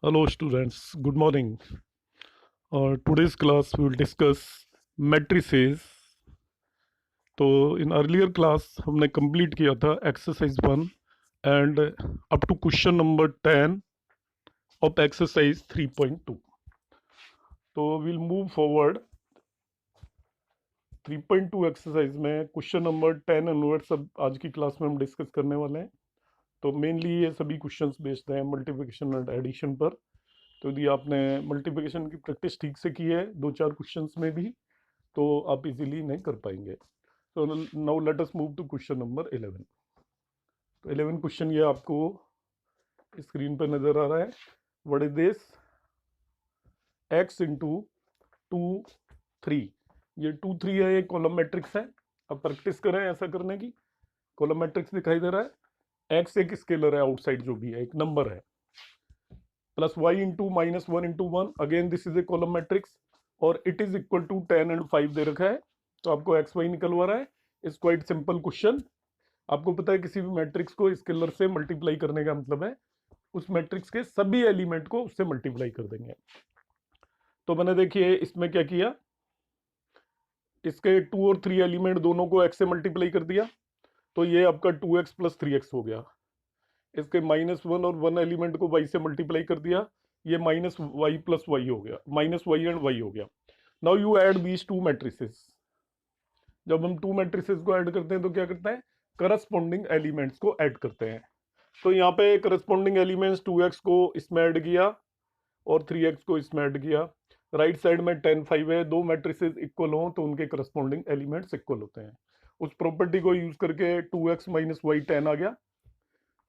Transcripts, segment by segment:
Hello students, good morning. Today's class we will discuss matrices. तो in earlier class हमने complete किया था exercise 1 and up to question number 10 of exercise 3.2. तो will move forward 3.2 exercise में question number 10 onward सब आज की class में हम डिस्कस करने वाले हैं. तो मेनली ये सभी क्वेश्चंस बेस्ड हैं मल्टीप्लिकेशन एंड एडिशन पर. तो यदि आपने मल्टीप्लिकेशन की प्रैक्टिस ठीक से की है दो चार क्वेश्चंस में भी तो आप इजीली नहीं कर पाएंगे. तो now let us move to question number 11. तो 11 क्वेश्चन ये आपको स्क्रीन पर नजर आ रहा है. What is this? x into 2 3. ये 2 3 है, ये कॉलम मैट्रिक्स है. अब प्रैक्टिस करें ऐसा करने की. कॉलम मैट्रिक्स दिखाई दे रहा है. x एक स्केलर है, आउटसाइड जो भी है एक नंबर है, plus y into -1 × 1. Again this is a column matrix और it is equal to 10 and 5 दे रखा है. तो आपको एक्स वाई निकलवा रहा है. It's quite simple question. आपको पता है किसी भी मैट्रिक्स को स्केलर से मल्टीप्लाई करने का मतलब है उस मैट्रिक्स के सभी एलिमेंट को उससे मल्टीप्लाई कर देंगे. तो मैंने देखिए इसमें क्या किया, इसके 2 और 3 एलिमेंट दोनों को x से मल्टीप्लाई कर दिया. तो ये आपका 2x + 3x हो गया. इसके -1 और 1 एलिमेंट को y से मल्टीप्लाई कर दिया. ये -y + y हो गया, -y एंड y हो गया. Now you add these two matrices. जब हम टू मैट्रिसेस को ऐड करते हैं तो क्या करते हैं, करस्पॉन्डिंग एलिमेंट्स को ऐड करते हैं. तो यहाँ पे करस्पॉन्डिंग एलिमेंट्स 2x को इसमें ऐड किया और 3x को इसमें ऐड किया. राइट साइड में 10 5 है. दो मैट्रिसेस इक्वल हों तो उनके करस्पॉन्डिंग एलिमेंट्स इक्वल होते हैं. उस प्रॉपर्टी को यूज करके 2x - y 10 आ गया,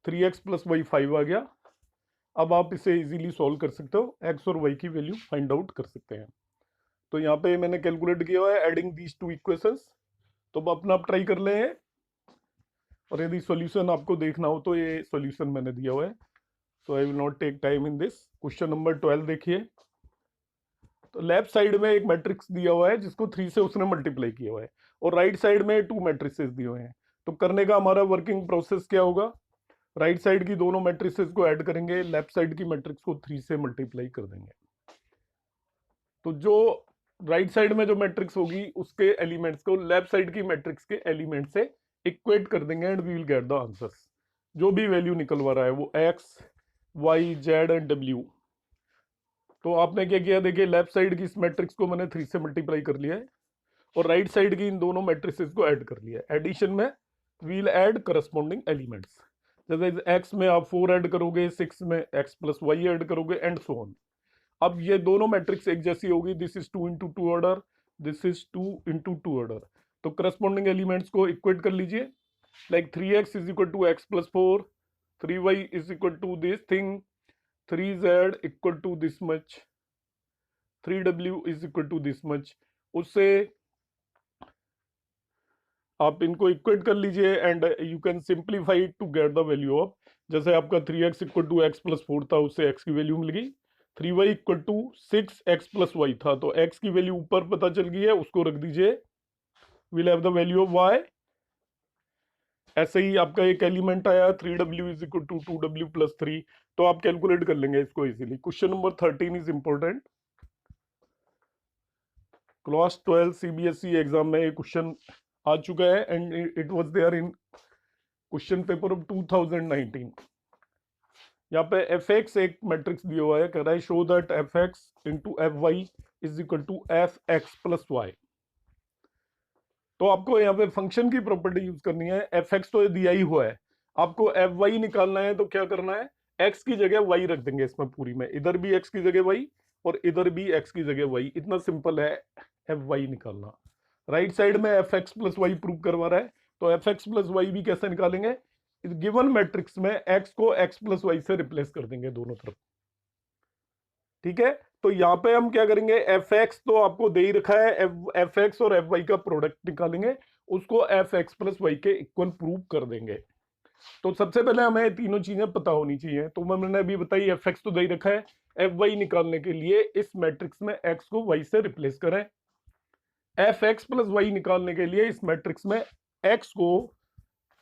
3x + y 5 आ गया. अब आप इसे इजीली सॉल्व कर सकते हो, x और y की वैल्यू फाइंड आउट कर सकते हैं. तो यहाँ पे मैंने कैलकुलेट किया हुआ है एडिंग दीज टू इक्वेशंस. तो अब अपना आप ट्राई कर लें. और यदि सॉल्यूशन आपको देखना हो तो ये सॉल्यूशन मैंने दिया हुआ है. So I will not take time in this. Question number 12 देखिए. तो लेफ्ट साइड में एक मैट्रिक्स दिया हुआ है जिसको 3 से उसने मल्टीप्लाई किया हुआ है और राइट साइड में 2 मैट्रिसेस दिए हुए हैं. तो करने का हमारा वर्किंग प्रोसेस क्या होगा, राइट साइड की दोनों मैट्रिसेस को ऐड करेंगे, लेफ्ट साइड की मैट्रिक्स को 3 से मल्टीप्लाई कर देंगे. तो जो राइट साइड में जो मैट्रिक्स होगी उसके एलिमेंट्स को लेफ्ट साइड की मैट्रिक्स के एलिमेंट से इक्वेट कर देंगे and we will get the answers. जो भी वैल्यू निकलवा रहा है वो x y z and w. तो आपने क्या किया, देखिए लेफ्ट साइड की इस मैट्रिक्स को मैंने 3 से मल्टीप्लाई कर लिया है और राइट साइड की इन दोनों मैट्रिसेस को ऐड कर लिया है. एडिशन में we will add corresponding elements. जैसे x में आप 4 ऐड करोगे, 6 में x + y ऐड करोगे एंड सो ऑन. अब ये दोनों मैट्रिक्स एक जैसी होगी. This is 2 × 2 order, this is 2 × 2 order. तो करस्पॉन्डिंग एलिमेंट्स को इक्वेट कर लीजिए. Like 3x = x + 4, 3y = this thing, 3z = this much, 3w = this much. उससे आप इनको इक्वेट कर लीजिए and you can simplify to get the value of. जैसे आपका 3x = x + 4 था, उससे x की वैल्यू मिल गई. 3y = 6x + y था, तो x की वैल्यू ऊपर पता चल गई है, उसको रख दीजिए. Will have the value of y. ऐसे ही आपका एक एलिमेंट आया 3w = 2w + 3. तो आप कैलकुलेट कर लेंगे इसको easily. Question number 13 is important. Class 12 CBSE exam में ये क्वेश्चन आ चुका है and it was there in question paper of 2019. यहाँ पे fx एक मैट्रिक्स दिया हुआ है, कह रहा है show that fx × fy = fx + y. तो आपको यहाँ पे फंक्शन की प्रॉपर्टी यूज करनी है. fx तो दिया ही हुआ है, आपको fy निकालना है. तो क्या करना है, x की जगह y रख देंगे इसमें पूरी में. इधर भी x की जगह y और इधर भी x की जगह y. इतना सिंपल है fy निकालना. राइट साइड में fx + y प्रूव करवा रहा है, तो fx + y भी कैसे निकालेंगे, गिवन मैट्रिक्स में x को x + y से रिप्लेस कर देंगे दोनों तरफ. ठीक है. तो यहां पे हम क्या करेंगे, fx तो आपको दे ही रखा है, fx और fy का प्रोडक्ट निकालेंगे, उसको fx + y के इक्वल प्रूव कर देंगे. तो सबसे पहले हमें तीनों चीजें पता होनी चाहिए. तो मैंने अभी बताई fx तो दे ही रखा है. fy निकालने के लिए इस मैट्रिक्स में x को y से रिप्लेस करें. fx + y निकालने के लिए इस मैट्रिक्स में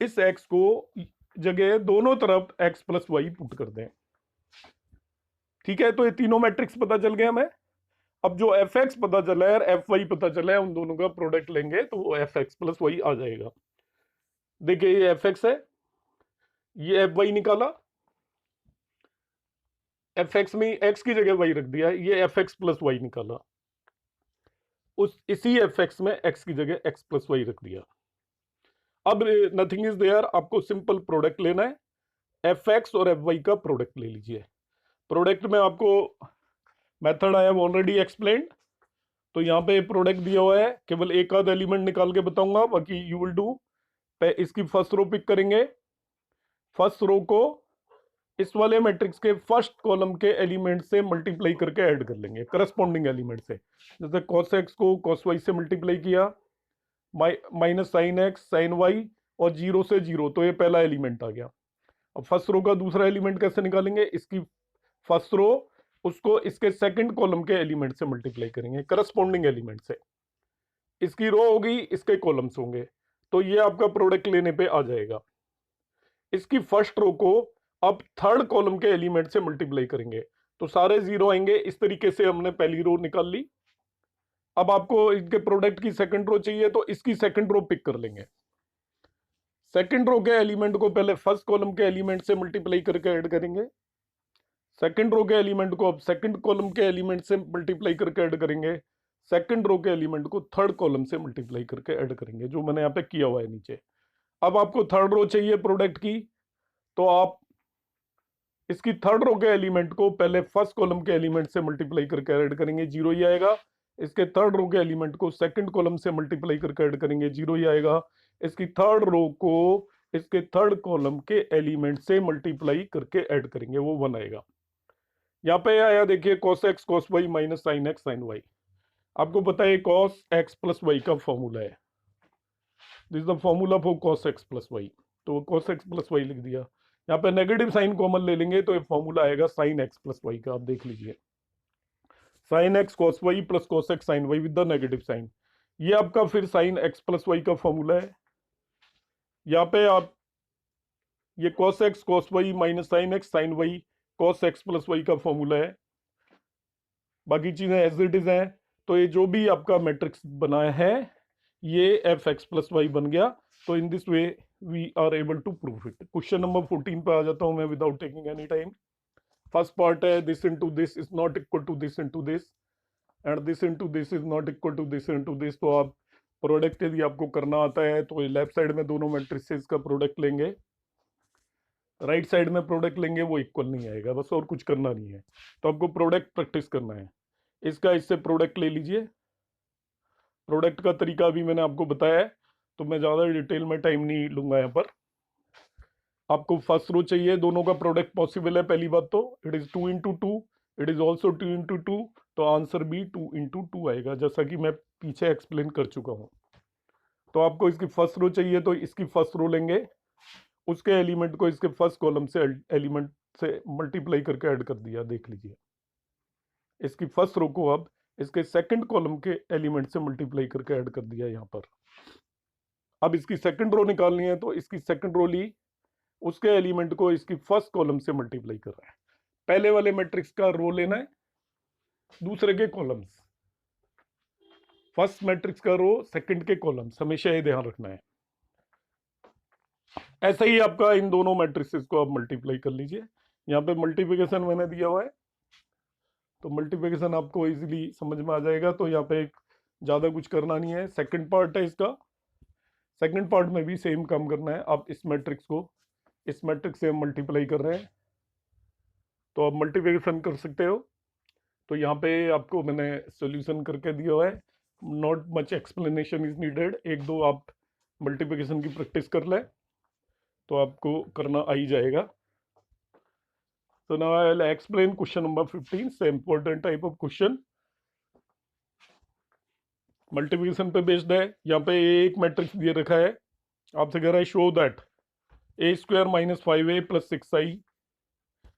इस x को जगह दोनों तरफ x + y पुट कर दें. ठीक है, तो ये तीनों मैट्रिक्स पता चल गया हमें। अब जो एफ एक्स पता चला है और एफ वाई पता चला है, उन दोनों का प्रोडक्ट लेंगे तो वो एफ एक्स प्लस वाई आ जाएगा। देखिए ये एफ एक्स है, ये एफ वाई निकाला, एफ एक्स में एक्स की जगह वाई रख दिया, ये एफ एक्स प्लस वाई निकाला, उस इसी एफ एक्स में एक्स की जगह एक्स प्लस वाई रख दिया। अब नथिंग इज देयर, आपको सिंपल प्रोडक्ट लेना है, एफ एक्स और एफ वाई का प्रोडक्ट ले लीजिए। प्रोडक्ट में आपको method I have already explained, तो यहाँ पे प्रोडक्ट दिया हुआ है, केवल एक आध एलिमेंट निकाल के बताऊंगा, बाकी यू विल डू। इसकी फर्स्ट रो पिक करेंगे, फर्स्ट रो को इस वाले मैट्रिक्स के फर्स्ट कॉलम के एलिमेंट से मल्टीप्लाई करके ऐड कर लेंगे, करस्पॉन्डिंग एलिमेंट से। जैसे कॉस एक्स को कॉस वाई से मल्टीप्लाई किया, minus sine x sine y, और 0 से 0, तो ये पहला एलिमेंट आ गया। अब फर्स्ट रो का दूसरा एलिमेंट कैसे निकालेंगे, इसकी फर्स्ट रो उसको इसके सेकंड कॉलम के एलिमेंट से मल्टीप्लाई करेंगे, करस्पॉन्डिंग एलिमेंट से। इसकी रो होगी, इसके कॉलम्स होंगे, तो ये आपका प्रोडक्ट लेने पे आ जाएगा। इसकी फर्स्ट रो को अब थर्ड कॉलम के एलिमेंट से मल्टीप्लाई करेंगे, तो सारे 0 आएंगे। इस तरीके से हमने पहली रो निकाल ली। अब आपको इनके प्रोडक्ट की सेकंड रो चाहिए, तो इसकी सेकंड रो पिक कर लेंगे। सेकंड रो के एलिमेंट को पहले फर्स्ट कॉलम के एलिमेंट से मल्टीप्लाई करके ऐड करेंगे, सेकंड रो के एलिमेंट को अब सेकंड कॉलम के एलिमेंट से मल्टीप्लाई करके ऐड करेंगे, सेकंड रो के एलिमेंट को थर्ड कॉलम से मल्टीप्लाई करके ऐड करेंगे, जो मैंने यहाँ पे किया हुआ है नीचे। अब आपको थर्ड रो चाहिए प्रोडक्ट की, तो आप इसकी थर्ड रो के एलिमेंट को पहले फर्स्ट कॉलम के एलिमेंट से मल्टीप्लाई करके ऐड करेंगे, 0 ही आएगा। इसके थर्ड रो के एलिमेंट को सेकंड कॉलम से मल्टीप्लाई करके ऐड करेंगे, 0 ही आएगा। इसकी थर्ड रो को इसके थर्ड कॉलम के एलिमेंट से मल्टीप्लाई करके ऐड करेंगे, वो 1 आएगा। यहाँ पे आया देखिए cos x cos y minus sine x sine y. आपको पता है cos x प्लस वाई का फॉर्मूला है, this is the formula for cos x plus y, तो cos x प्लस वाई लिख दिया। यहाँ पे नेगेटिव साइन कॉमन ले लेंगे, तो ये फॉर्मूला आएगा sin x प्लस वाई का, आप देख लीजिए, sin x cos y plus cos x sin y with the negative sign. ये आपका फिर sin x प्लस वाई का फॉर्मूला है। यहाँ पे आप ये cos x cos y minus sine x sine y cos x plus y का फॉर्मूला है। बाकी चीजें एज इट इज हैं। तो ये जो भी आपका मैट्रिक्स बनाया है, ये एफ एक्स प्लस वाई बन गया। तो in this way we are able to prove it. Question number 14 पे आ जाता हूं मैं without taking any time. First part है this into this is not equal to this into this and this into this is not equal to this into this. तो आप product यदि आपको करना आता है तो लेफ्ट साइड में दोनों मैट्रिसेस का प्रोडक्ट लेंगे, राइट साइड में प्रोडक्ट लेंगे, वो इक्वल नहीं आएगा, बस और कुछ करना नहीं है। तो आपको प्रोडक्ट प्रैक्टिस करना है। इसका इससे प्रोडक्ट ले लीजिए। प्रोडक्ट का तरीका भी मैंने आपको बताया है, तो मैं ज़्यादा डिटेल में टाइम नहीं लूंगा यहाँ पर। आपको फर्स्ट रो चाहिए, दोनों का प्रोडक्ट पॉसिबल है। पहली बात तो it is 2 into 2, it is also 2 into 2, तो आंसर भी 2 इंटू 2 आएगा, जैसा कि मैं पीछे एक्सप्लेन कर चुका हूँ। तो आपको इसकी फर्स्ट रो चाहिए, तो इसकी फर्स्ट रो लेंगे, उसके एलिमेंट को इसके फर्स्ट कॉलम से एलिमेंट से मल्टीप्लाई करके ऐड कर दिया, देख लीजिए। इसकी फर्स्ट रो को अब इसके सेकंड कॉलम के एलिमेंट से मल्टीप्लाई करके ऐड कर दिया यहाँ पर। अब इसकी सेकंड रो निकालनी है, तो इसकी सेकंड रो ली, उसके एलिमेंट को इसकी फर्स्ट कॉलम से मल्टीप्लाई कर रहा है। पहले वाले मैट्रिक्स का रो लेना है, दूसरे के कॉलम्स, फर्स्ट मैट्रिक्स का रो सेकंड के कॉलम्स, हमेशा ये ध्यान रखना है। ऐसा ही आपका इन दोनों मैट्रिक्सेस को आप मल्टीप्लाई कर लीजिए। यहाँ पे मल्टीप्लिकेशन मैंने दिया हुआ है, तो मल्टीप्लिकेशन आपको इजीली समझ में आ जाएगा। तो यहाँ पे ज़्यादा कुछ करना नहीं है। सेकंड पार्ट है इसका, सेकंड पार्ट में भी सेम काम करना है। आप इस मैट्रिक्स को इस मैट्रिक्स से मल्टीप्लाई कर रहे हैं, तो आप मल्टीप्लिकेशन कर सकते हो। तो यहाँ पे आपको मैंने सॉल्यूशन करके दिया हुआ है, not much explanation is needed. एक दो आप मल्टीप्लिकेशन की प्रैक्टिस कर लें तो आपको करना आ ही जाएगा। So now I will explain question number 15, से important type of question, multiplication पे बेस्ड है। यहाँ पे एक मैट्रिक्स दिए रखा है, आपसे कह रहा है show that A square minus 5a plus 6i,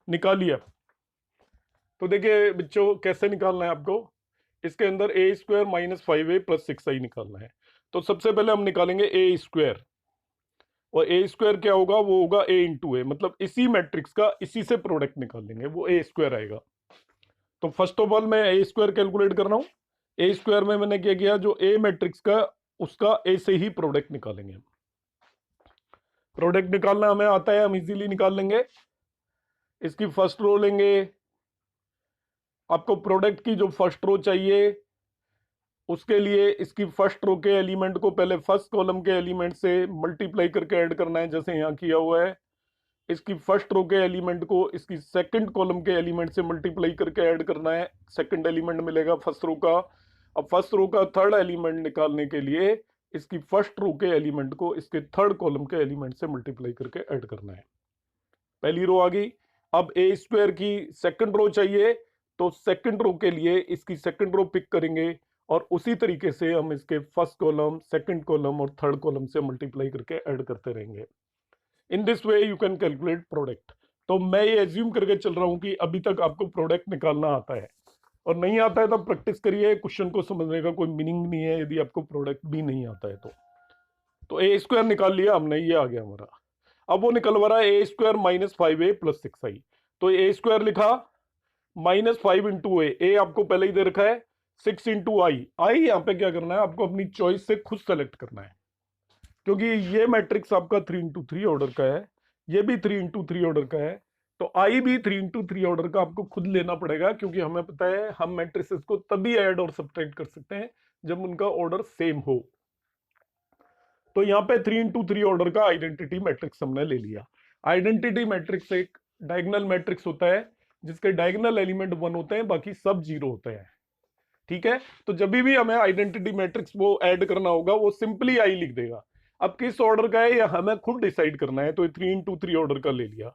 निकालिए। तो देखिए बच्चों कैसे निकालना है आपको, इसके अंदर ए square minus 5a plus 6i निकालना है। तो सबसे पहले हम निकालेंगे ए स्क्वायर, और ए स्क्वायर क्या होगा, वो होगा ए इंटू ए, मतलब इसी मैट्रिक्स का इसी से प्रोडक्ट निकाल लेंगे, वो ए स्क्वायर आएगा। तो फर्स्ट ऑफ ऑल मैं ए स्क्वायर कैलकुलेट कर रहा हूँ। ए स्क्वायर में मैंने क्या किया, जो ए मैट्रिक्स का उसका ए से ही प्रोडक्ट निकालेंगे। प्रोडक्ट निकालना हमें आता है, हम इजीली निकाल लेंगे। इसकी फर्स्ट रो लेंगे, आपको प्रोडक्ट की जो फर्स्ट रो चाहिए उसके लिए इसकी फर्स्ट रो के एलिमेंट को पहले फर्स्ट कॉलम के एलिमेंट से मल्टीप्लाई करके ऐड करना है, जैसे यहाँ किया हुआ है। इसकी फर्स्ट रो के एलिमेंट को इसकी सेकंड कॉलम के एलिमेंट से मल्टीप्लाई करके ऐड करना है, सेकंड एलिमेंट मिलेगा फर्स्ट रो का। अब फर्स्ट रो का थर्ड एलिमेंट निकालने के लिए इसकी फर्स्ट रो के एलिमेंट को इसके थर्ड कॉलम के एलिमेंट से मल्टीप्लाई करके ऐड करना है। पहली रो आ गई। अब ए स्क्वायर की सेकंड रो चाहिए, तो सेकंड रो के लिए इसकी सेकंड रो पिक करेंगे और उसी तरीके से हम इसके फर्स्ट कॉलम, सेकंड कॉलम और थर्ड कॉलम से मल्टीप्लाई करके ऐड करते रहेंगे। इन this way you can calculate product. तो मैं ये एज्यूम करके चल रहा हूं कि अभी तक आपको प्रोडक्ट निकालना आता है, और नहीं आता है तो प्रैक्टिस करिए। क्वेश्चन को समझने का कोई मीनिंग नहीं है यदि आपको प्रोडक्ट भी नहीं आता है तो ए स्क्वायर निकाल लिया हमने, ये आ गया हमारा। अब वो निकलवा रहा है ए square minus 5a plus 6i। तो ए स्क्वायर लिखा माइनस 5 इंटू ए आपको पहले ही दे रखा है 6 इंटू आई। यहाँ पे क्या करना है, आपको अपनी चॉइस से खुद सेलेक्ट करना है, क्योंकि ये मैट्रिक्स आपका 3 इंटू 3 ऑर्डर का है, ये भी 3 इंटू 3 ऑर्डर का है, तो आई भी 3 इंटू 3 ऑर्डर का आपको खुद लेना पड़ेगा, क्योंकि हमें पता है हम मैट्रिसेस को तभी ऐड और सब्ट्रैक्ट कर सकते हैं जब उनका ऑर्डर सेम हो। तो यहाँ पे 3 इंटू 3 ऑर्डर का आइडेंटिटी मैट्रिक्स हमने ले लिया। आइडेंटिटी मैट्रिक्स एक डायगोनल मैट्रिक्स होता है जिसके डायगोनल एलिमेंट 1 होते हैं, बाकी सब 0 होते हैं। ठीक है, तो जब भी हमें आइडेंटिटी मैट्रिक्स वो ऐड करना होगा वो सिंपली आई लिख देगा। अब किस ऑर्डर का है या हमें खुद डिसाइड करना है, तो 3 इंटू 3 ऑर्डर का ले लिया।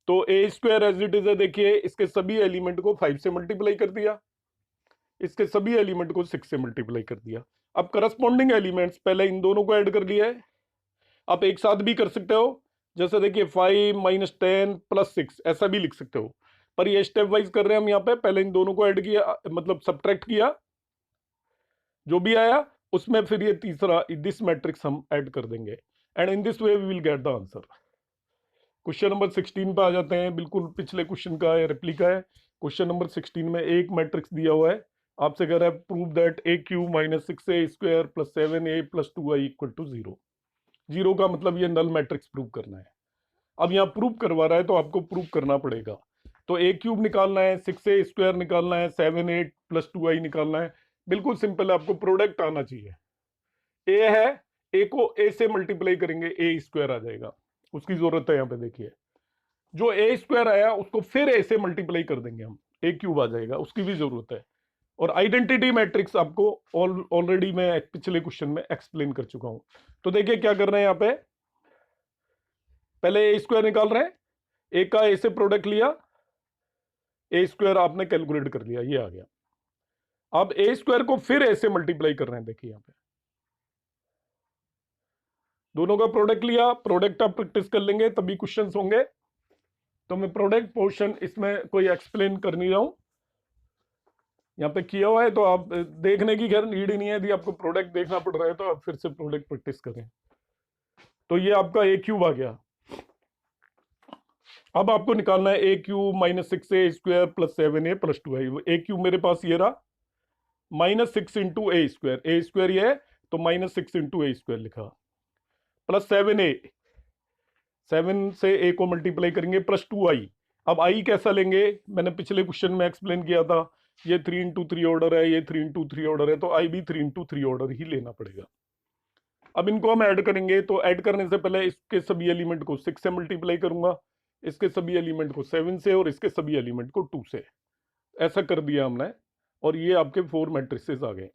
तो ए स्क्वायर एज इट इज है, देखिए इसके सभी एलिमेंट को 5 से मल्टीप्लाई कर दिया, इसके सभी एलिमेंट को 6 से मल्टीप्लाई कर दिया। अब करस्पॉन्डिंग एलिमेंट्स पहले इन दोनों को ऐड कर लिया है, आप एक साथ भी कर सकते हो, जैसे देखिए 5 माइनस 10 प्लस 6 ऐसा भी लिख सकते हो, पर ये स्टेप वाइज कर रहे हैं हम। यहाँ पे पहले इन दोनों को ऐड किया, मतलब सब्ट्रैक्ट किया, जो भी आया उसमें फिर ये तीसरा दिस मैट्रिक्स हम ऐड कर देंगे, and in this way we will get the answer. Question number 16 पे आ जाते हैं, बिल्कुल पिछले क्वेश्चन का रेप्लिका है। क्वेश्चन नंबर 16 में एक मैट्रिक्स दिया हुआ है, आपसे कह रहा है prove that a cube minus 6a square plus 7a plus 2i equal to 0। 0 का मतलब ये नल मैट्रिक्स प्रूव करना है। अब यहाँ प्रूव करवा रहा है तो आपको प्रूव करना पड़ेगा। तो ए क्यूब निकालना है, 6a स्क्वायर निकालना है, 7a प्लस 2i निकालना है। बिल्कुल सिंपल है, आपको प्रोडक्ट आना चाहिए। ए है, ए को ए से मल्टीप्लाई करेंगे, ए स्क्वायर आ जाएगा, उसकी जरूरत है। यहाँ पे देखिए जो ए स्क्वायर आया उसको फिर ए से मल्टीप्लाई कर देंगे हम, ए क्यूब आ जाएगा, उसकी भी जरूरत है। और आइडेंटिटी मैट्रिक्स आपको ऑलरेडी मैं पिछले क्वेश्चन में एक्सप्लेन कर चुका हूं। तो देखिए क्या कर रहे हैं, यहाँ पे पहले ए स्क्वायर निकाल रहे हैं, ए का ए से प्रोडक्ट लिया, ए स्क्वायर आपने कैलकुलेट कर लिया, ये आ गया। अब ए स्क्वायर को फिर ए से मल्टीप्लाई कर रहे हैं, देखिए यहाँ पे दोनों का प्रोडक्ट लिया, प्रोडक्ट आप प्रैक्टिस कर लेंगे तभी क्वेश्चंस होंगे। तो मैं प्रोडक्ट पोर्शन इसमें कोई एक्सप्लेन कर नहीं रहा हूं, यहाँ पे किया हुआ है, तो आप देखने की खैर नीड ही नहीं है। यदि आपको प्रोडक्ट देखना पड़ रहा है तो आप फिर से प्रोडक्ट प्रैक्टिस करें। तो ये आपका ए क्यूब आ गया। अब आपको निकालना है a cube minus 6a square plus 7a plus 2i। A cube मेरे पास ये रहा, माइनस 6 इंटू ए स्क्वायर ये है, तो माइनस 6 इंटू ए स्क्वायर लिखा, प्लस 7a, 7 से a को मल्टीप्लाई करेंगे, प्लस 2i। अब i कैसा लेंगे, मैंने पिछले क्वेश्चन में एक्सप्लेन किया था, ये 3 इंटू 3 ऑर्डर है, ये 3 इंटू 3 ऑर्डर है, तो i भी 3 इंटू 3 ऑर्डर ही लेना पड़ेगा। अब इनको हम ऐड करेंगे, तो ऐड करने से पहले इसके सभी एलिमेंट को 6 से मल्टीप्लाई करूंगा, इसके सभी एलिमेंट को 7 से, और इसके सभी एलिमेंट को 2 से। ऐसा कर दिया हमने, और ये आपके 4 मैट्रिसेस आ गए।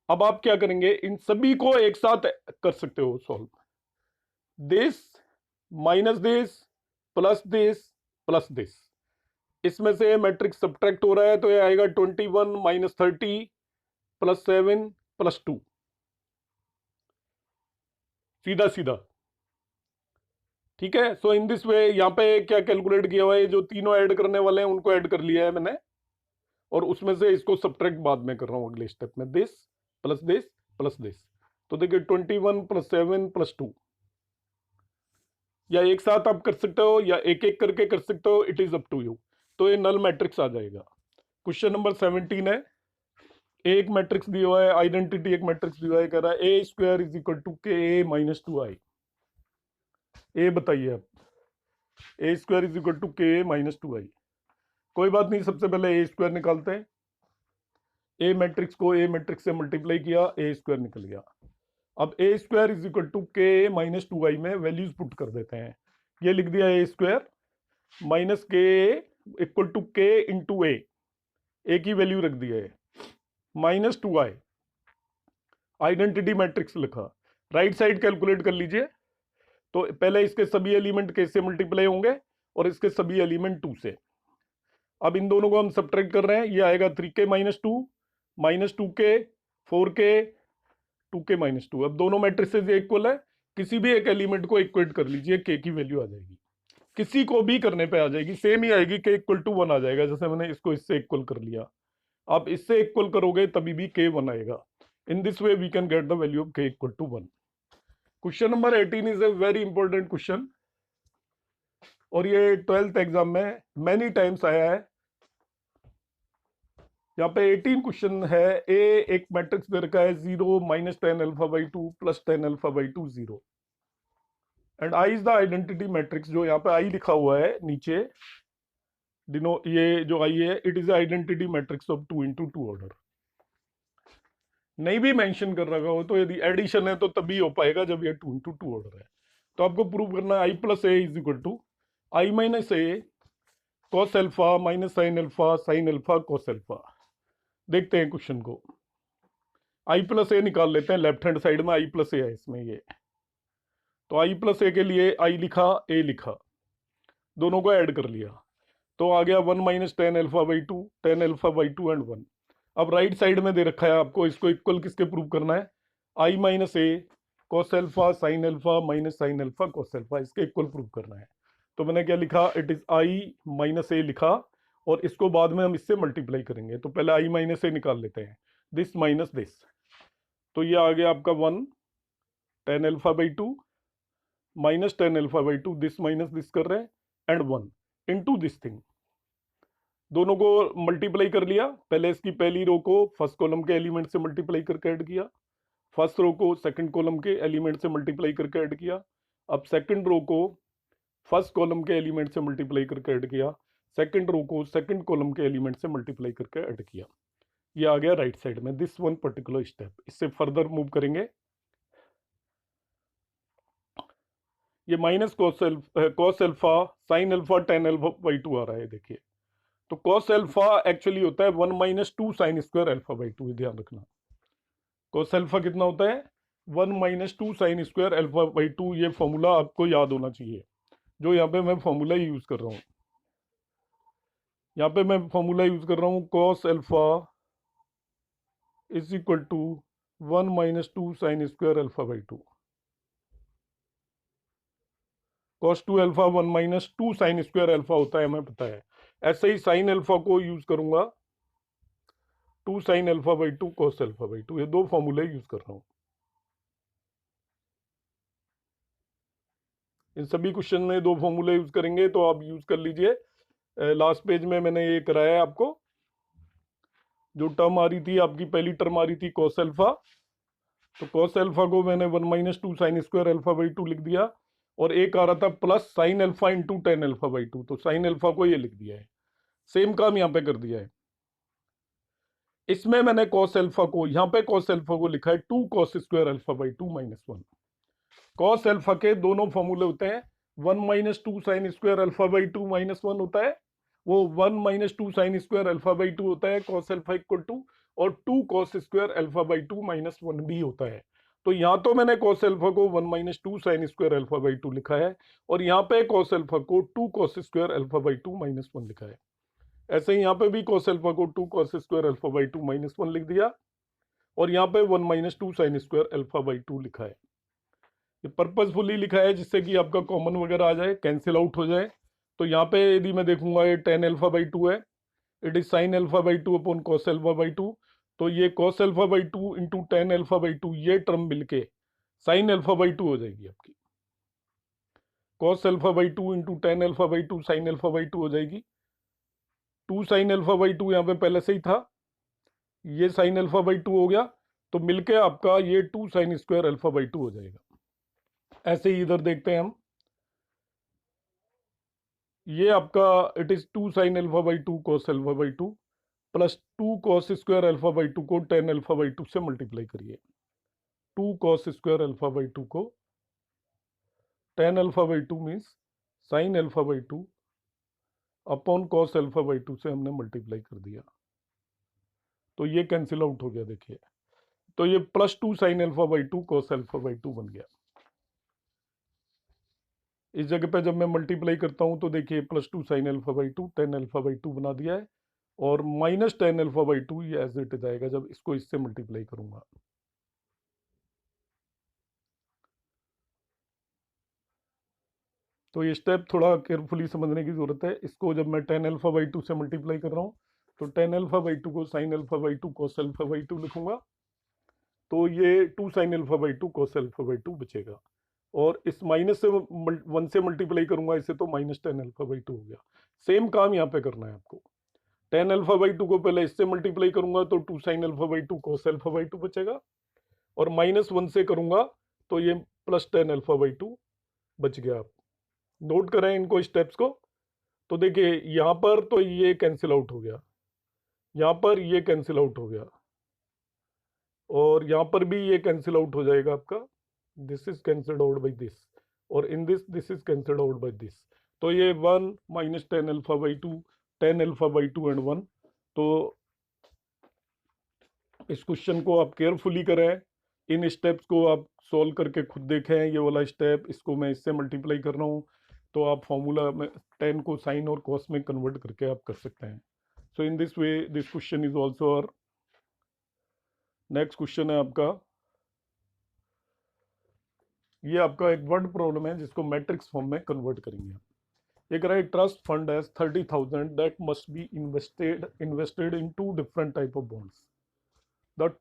अब आप क्या करेंगे, इन सभी को एक साथ कर सकते हो solve. This minus this plus this plus this, इसमें से मैट्रिक्स सब्ट्रैक्ट हो रहा है, तो ये आएगा 21 माइनस 30 प्लस 7 प्लस 2, सीधा सीधा। ठीक है, सो इन दिस वे यहाँ पे क्या कैलकुलेट किया हुआ है, जो तीनों ऐड करने वाले हैं उनको ऐड कर लिया है मैंने, और उसमें से इसको सब्ट्रैक्ट बाद में कर रहा हूँ अगले स्टेप में, this plus this plus this. तो देखिए 21 प्लस 7 प्लस 2, या एक साथ आप कर सकते हो या एक एक करके कर सकते हो, it is up to you. तो ये नल मैट्रिक्स आ जाएगा। क्वेश्चन नंबर 17 है, एक मैट्रिक्स दिया हुआ है, आइडेंटिटी एक मैट्रिक्स दिया हुआ है, कह रहा है ए स्क्वायर इज इक्वल टू के ए माइनस 2i। ए बताइए आप, ए स्क्वायर इज इक्वल टू के ए माइनस 2i। कोई बात नहीं, सबसे पहले ए स्क्वायर निकालते हैं। ए मैट्रिक्स को ए मैट्रिक्स से मल्टीप्लाई किया, ए स्क्वायर निकल गया। अब ए स्क्वायर इज इक्वल टू के ए माइनस 2i में वैल्यूज पुट कर देते हैं। ये लिख दिया ए स्क्वायर माइनस के इक्वल टू के इंटू ए की वैल्यू रख दी है माइनस 2i, आइडेंटिटी मैट्रिक्स लिखा। राइट साइड कैलकुलेट कर लीजिए। तो पहले इसके सभी एलिमेंट कैसे मल्टीप्लाई होंगे और इसके सभी एलिमेंट 2 से। अब इन दोनों को हम सब्ट्रैक्ट कर रहे हैं, ये आएगा 3k minus 2 minus 2k 4k 2k minus 2। अब दोनों मैट्रिसेस इक्वल है, किसी भी एक एलिमेंट को इक्वेट कर लीजिए, k की वैल्यू आ जाएगी। किसी को भी करने पे आ जाएगी, सेम ही आएगी, k इक्वल टू 1 आ जाएगा। जैसे मैंने इसको इससे इक्वल कर लिया, आप इससे इक्वल करोगे तभी भी k 1 आएगा। In this way we can get the value of k equal to 1। Question number 18 is a very important question और ये 12th एग्जाम में मैनी टाइम्स आया है। यहाँ पे 18 क्वेश्चन है। ए एक मैट्रिक्स दे रखा है 0 minus 10 alpha by 2 plus 10 alpha by 2 0 and I is the identity matrix. जो यहाँ पे आई लिखा हुआ है नीचे डिनो, ये जो आई है it is identity matrix of 2 into 2 order. नहीं भी मेंशन कर रखा हो तो यदि एडिशन है तो तभी हो पाएगा जब ये 2 इंटू 2 ऑर्डर है। तो आपको प्रूव करना है I plus A is equal to I minus A cos alpha minus sine alpha cos alpha. देखते हैं क्वेश्चन को। आई प्लस ए निकाल लेते हैं, लेफ्ट हैंड साइड में आई प्लस ए है इसमें ये। तो आई प्लस ए के लिए आई लिखा, ए लिखा, दोनों को ऐड कर लिया तो आ गया 1 minus 10 alpha by 2 10 alpha by 2 and 1। अब राइट साइड में दे रखा है आपको, इसको इक्वल किसके प्रूव करना है, I minus A cos alpha sine alpha minus sine alpha cos alpha, इसके इक्वल प्रूव करना है। तो मैंने क्या लिखा, it is I minus A लिखा और इसको बाद में हम इससे मल्टीप्लाई करेंगे। तो पहले आई माइनस ए निकाल लेते हैं, दिस माइनस दिस। तो ये आ गया आपका 1 10 alpha by 2 minus 10 alpha by 2, this minus this कर रहे हैं एंड 1 इनटू दिस थिंग। दोनों को मल्टीप्लाई कर लिया। पहले इसकी पहली रो को फर्स्ट कॉलम के एलिमेंट से मल्टीप्लाई करके ऐड किया, फर्स्ट रो को सेकंड कॉलम के एलिमेंट से मल्टीप्लाई करके ऐड किया। अब सेकंड रो को फर्स्ट कॉलम के एलिमेंट से मल्टीप्लाई करके ऐड किया, सेकंड रो को सेकंड कॉलम के एलिमेंट से मल्टीप्लाई करके ऐड किया। ये आ गया राइट साइड में, दिस वन पर्टिकुलर स्टेप। इससे फर्दर मूव करेंगे। ये minus cos alpha sine alpha 10 alpha by 2 आ रहा है, देखिए। तो कॉस एल्फा एक्चुअली होता है 1 minus 2 sine square alpha by 2, ध्यान रखना। कॉस एल्फा कितना होता है, 1 minus 2 sine square alpha by 2। ये फॉर्मूला आपको याद होना चाहिए, जो यहाँ पे मैं फॉर्मूला यूज कर रहा हूँ। यहाँ पे मैं फॉर्मूला यूज कर रहा हूँ, cos alpha is equal to 1 minus 2 sine square alpha by 2। Cos 2 alpha 1 minus 2 sine square alpha होता है, हमें पता है। ऐसे ही साइन अल्फा को यूज करूंगा 2 sine alpha by 2 cos alpha by 2। ये दो फॉर्मूले यूज कर रहा हूं। इन सभी क्वेश्चन में दो फॉर्मूले यूज करेंगे, तो आप यूज कर लीजिए। लास्ट पेज में मैंने ये कराया है आपको। जो टर्म आ रही थी आपकी, पहली टर्म आ रही थी कॉस अल्फा, तो कॉस अल्फा को मैंने 1 minus 2 sine square alpha by 2 लिख दिया, और एक आ रहा था plus sine alpha into 10 alpha by 2, तो साइन अल्फा को ये लिख दिया है। सेम काम यहाँ पे कर दिया है। इसमें मैंने कॉस अल्फा को, यहाँ पे कॉस अल्फा को लिखा है 2 cos square alpha by 2 minus 1। Cos alpha के दोनों फॉर्मूले होते हैं, 1 minus 2 sine square alpha by 2 minus 1 होता है, वो 1 minus 2 sine square alpha by 2 होता है कॉस अल्फा इक्वल टू, और 2 cos square alpha by 2 minus 1 भी होता है। तो यहाँ तो मैंने कॉस अल्फा को 1 minus 2 sine square alpha by 2 लिखा है, और यहाँ पे कॉस अल्फा को 2 cos square alpha by 2 minus 1 लिखा है। ऐसे ही यहाँ पे भी कॉस अल्फा को 2 cos square alpha by 2 minus 1 लिख दिया, और यहाँ पे 1 minus 2 sine square alpha by 2 लिखा है। ये पर्पजफुली लिखा है जिससे कि आपका कॉमन वगैरह आ जाए, कैंसिल आउट हो जाए। तो यहाँ पे यदि मैं देखूंगा ये 10 अल्फा बाई 2 है, it is sine alpha by 2 upon cos alpha by 2, तो ये cos alpha by 2 into 10 alpha by 2, ये टर्म मिलके साइन अल्फा बाई 2 हो जाएगी आपकी। Cos alpha by 2 into 10 alpha by 2 sine alpha by 2 हो जाएगी। 2 साइन अल्फा बाई 2 यहाँ पे पहले से ही था, ये साइन अल्फा बाई 2 हो गया, तो मिलके आपका ये 2 साइन स्क्वायर अल्फा बाई 2 हो जाएगा। ऐसे ही इधर देखते हैं हम, ये आपका it is 2 sine alpha by 2 cos alpha by 2 plus 2 cos square alpha by 2 को टेन अल्फा बाई 2 से मल्टीप्लाई करिए। 2 कॉस स्क्वायर अल्फा बाई 2 को ten alpha by 2 means sign alpha by 2 upon cos alpha by 2 से हमने multiply कर दिया, तो ये कैंसिल आउट हो गया। देखिए, तो ये plus 2 sine alpha by 2 cos alpha by 2 बन गया। इस जगह पे जब मैं मल्टीप्लाई करता हूं तो देखिए plus 2 sine alpha by 2 tan alpha by 2 बना दिया है, और माइनस टेन अल्फा बाई 2 ये एज इट इज आएगा जब इसको इससे मल्टीप्लाई करूंगा। तो ये स्टेप थोड़ा केयरफुली समझने की जरूरत है। इसको जब मैं टेन अल्फा बाई 2 से मल्टीप्लाई कर रहा हूँ तो टेन अल्फा बाई 2 को sign alpha by 2 cos alpha by 2 लिखूंगा, तो ये 2 sine alpha by 2 cos alpha by 2 बचेगा, और इस माइनस से 1 से मल्टीप्लाई करूंगा इसे, तो माइनस टेन अल्फा बाई 2 हो गया। सेम काम यहाँ पे करना है आपको। टेन अल्फा बाई 2 को पहले इससे मल्टीप्लाई करूंगा तो 2 sine alpha by 2 cos alpha by 2 बचेगा, और माइनस 1 से करूंगा तो ये प्लस टेन अल्फा बाई 2 बच गया। आप नोट करें इनको स्टेप्स को, तो देखिए यहाँ पर तो ये कैंसिल आउट हो गया, यहाँ पर ये कैंसिल आउट हो गया, और यहाँ पर भी ये कैंसिल आउट हो जाएगा आपका। This is cancelled out by this, और in this is cancelled out by this, तो ये 1 minus tan alpha by 2 tan alpha by 2 and 1। तो इस क्वेश्चन को आप केयरफुली करें, इन स्टेप्स को आप सॉल्व करके खुद देखें। ये वाला स्टेप, इसको मैं इससे मल्टीप्लाई कर रहा हूँ, तो आप फॉर्मूला में टेन को साइन और कॉस में कन्वर्ट करके आप कर सकते हैं। So in this way this question is also और नेक्स्ट क्वेश्चन है आपका, ये आपका एक वर्ड प्रॉब्लम है जिसको मैट्रिक्स फॉर्म में कन्वर्ट करेंगे हम। ये कह रहा है trust fund has 30,000 that must be invested in two different type of bonds. The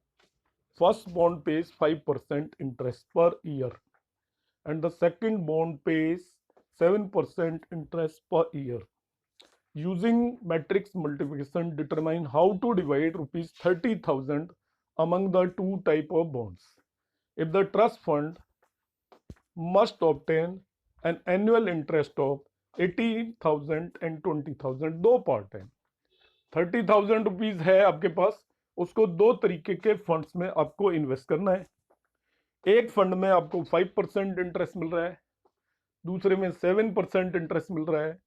first bond pays 5% interest per year and the second bond pays 7% interest per year. Using matrix multiplication, determine how to divide rupees 30,000 among the two type of bonds. If the trust fund must obtain an annual interest of 18,000 and 20,000, दो part है। 30,000 rupees है आपके पास, उसको दो तरीके के funds में आपको इन्वेस्ट करना है। एक फंड में आपको 5% इंटरेस्ट मिल रहा है, दूसरे में 7% इंटरेस्ट मिल रहा है,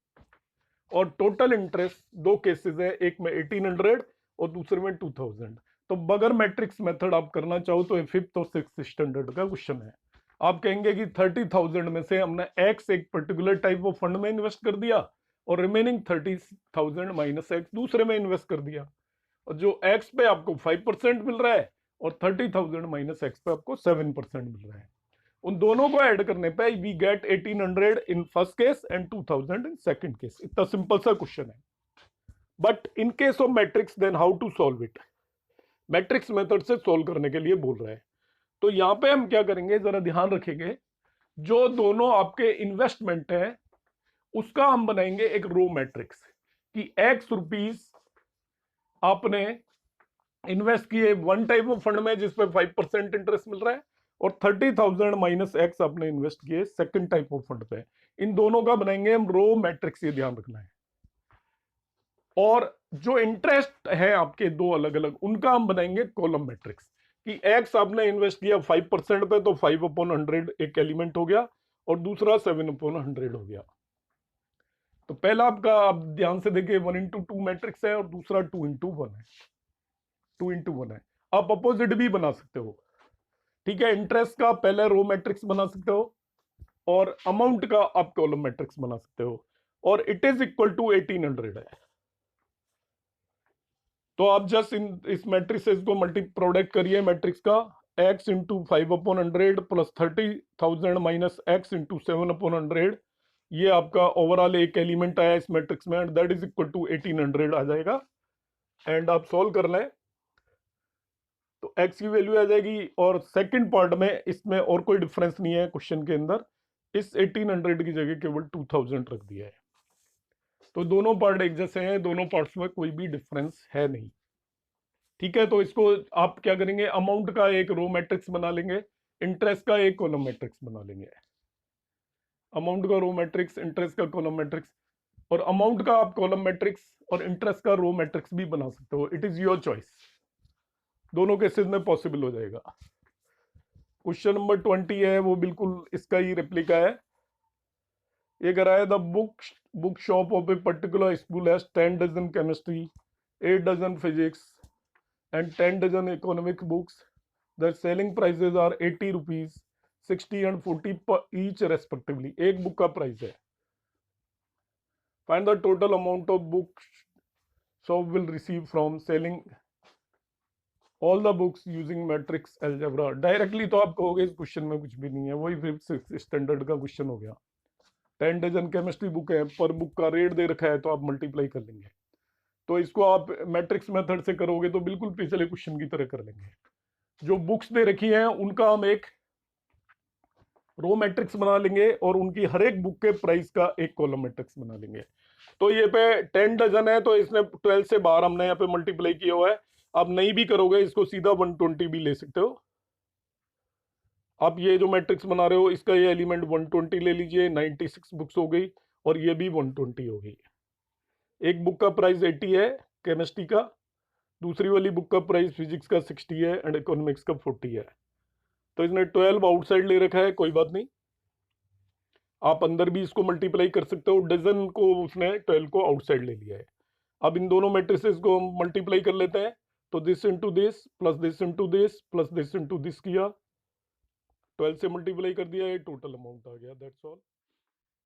और टोटल इंटरेस्ट दो केसेस है, एक में 1800 और दूसरे में 2000। तो बगैर मैट्रिक्स मेथड आप करना चाहो तो ये 5th और 6th स्टैंडर्ड का क्वेश्चन है। आप कहेंगे कि 30,000 में से हमने एक्स एक पर्टिकुलर टाइप ऑफ फंड में इन्वेस्ट कर दिया और रिमेनिंग 30,000 माइनस एक्स दूसरे में इन्वेस्ट कर दिया, और जो एक्स पे आपको 5% मिल रहा है और 30,000 माइनस एक्स पे आपको 7% मिल रहा है। उन दोनों को ऐड करने पे we get 1800 in first case and 2000 in second case. इतना सिंपल सा क्वेश्चन है। But in case of matrix then how to solve it, matrix method से सॉल्व करने के लिए बोल रहा है। तो यहां पे हम क्या करेंगे, जरा ध्यान रखेंगे, जो दोनों आपके इन्वेस्टमेंट है उसका हम बनाएंगे एक रो मैट्रिक्स कि एक्स रुपीज आपने इन्वेस्ट किए वन टाइप ऑफ फंड में जिसपे 5% इंटरेस्ट मिल रहा है, और 30,000 माइनस एक्स आपने इन्वेस्ट किए सेकंड टाइप ऑफ फंड पे। इन दोनों का बनाएंगे हम रो मैट्रिक्स, ये ध्यान रखना है। और जो इंटरेस्ट है आपके दो अलग अलग, उनका हम बनाएंगे कॉलम मैट्रिक्स कि एक्स आपने इन्वेस्ट किया 5% पे, तो 5/100 एक एलिमेंट हो गया, और दूसरा 7/100 हो गया। तो पहला आपका आप ध्यान से देखिए 1:2 मैट्रिक्स है, और दूसरा 2:1 है, 2:1 है। आप अपोजिट भी बना सकते हो, ठीक है। इंटरेस्ट का पहले रो मैट्रिक्स बना सकते हो, और अमाउंट का आप कॉलम मैट्रिक्स बना सकते हो, और इट इज इक्वल टू 1800 है। तो आप जस्ट इस मैट्रिक्स को मल्टी प्रोडक्ट करिए मैट्रिक्स का, x into 5/100 plus 30,000 minus x into 7/100, ये आपका ओवरऑल एक एलिमेंट आया इस मैट्रिक्स में, and that is equal to 1800 आ जाएगा। एंड आप सॉल्व कर लें तो x की वैल्यू आ जाएगी, और सेकंड पार्ट में इसमें और कोई डिफरेंस नहीं है क्वेश्चन के अंदर, इस 1800 की जगह केवल 2000 रख दिया है। तो दोनों पार्ट एक जैसे हैं, दोनों पार्ट्स में कोई भी डिफरेंस है नहीं। ठीक है, तो इसको आप क्या करेंगे, अमाउंट का एक रो मैट्रिक्स बना लेंगे, इंटरेस्ट का एक कॉलम मैट्रिक्स बना लेंगे। अमाउंट का रो मैट्रिक्स, इंटरेस्ट का कॉलम मैट्रिक्स, और अमाउंट का आप कॉलम मैट्रिक्स और इंटरेस्ट का रो मैट्रिक्स भी बना सकते हो। इट इज योर चॉइस, दोनों केसेस में पॉसिबल हो जाएगा। क्वेश्चन नंबर 20 है, वो बिल्कुल इसका ही रेप्लिका है। ये कह रहा है, the book shop of a particular school has 10 dozen chemistry, 8 dozen physics and 10 dozen economic books. The selling prices are 80 rupees, 60 and 40 per each respectively. एक बुक का प्राइस है। Find the total amount of books shop will receive from selling all the books using matrix algebra. Directly तो आप कहोगे इस question में कुछ भी नहीं है, वही फिफ्थ स्टैंडर्ड का क्वेश्चन हो गया। 10 डजन केमिस्ट्री बुक है, पर बुक का रेट दे रखा है, तो आप मल्टीप्लाई कर लेंगे। तो इसको आप मैट्रिक्स मेथड से करोगे तो बिल्कुल पिछले क्वेश्चन की तरह कर लेंगे। जो बुक्स दे रखी हैं उनका हम एक रो मैट्रिक्स बना लेंगे और उनकी हर एक बुक के प्राइस का एक कॉलम मैट्रिक्स बना लेंगे। तो ये पे 10 डजन है, तो इसने 12 से बाहर हमने यहाँ पे मल्टीप्लाई किया हुआ है। आप नहीं भी करोगे, इसको सीधा 120 भी ले सकते हो। आप ये जो मैट्रिक्स बना रहे हो, इसका ये एलिमेंट 120 ले लीजिए, 96 बुक्स हो गई, और ये भी 120 हो गई। एक बुक का प्राइस 80 है केमिस्ट्री का, दूसरी वाली बुक का प्राइस फिजिक्स का 60 है एंड इकोनॉमिक्स का 40 है। तो इसने 12 आउटसाइड ले रखा है, कोई बात नहीं, आप अंदर भी इसको मल्टीप्लाई कर सकते हो। डजन को उसने 12 को आउटसाइड ले लिया है। अब इन दोनों मैट्रिसेस को हम मल्टीप्लाई कर लेते हैं। तो this into this plus this into this plus this into this किया, 12 से मल्टीप्लाई कर दिया, ये टोटल अमाउंट आ गया। That's all.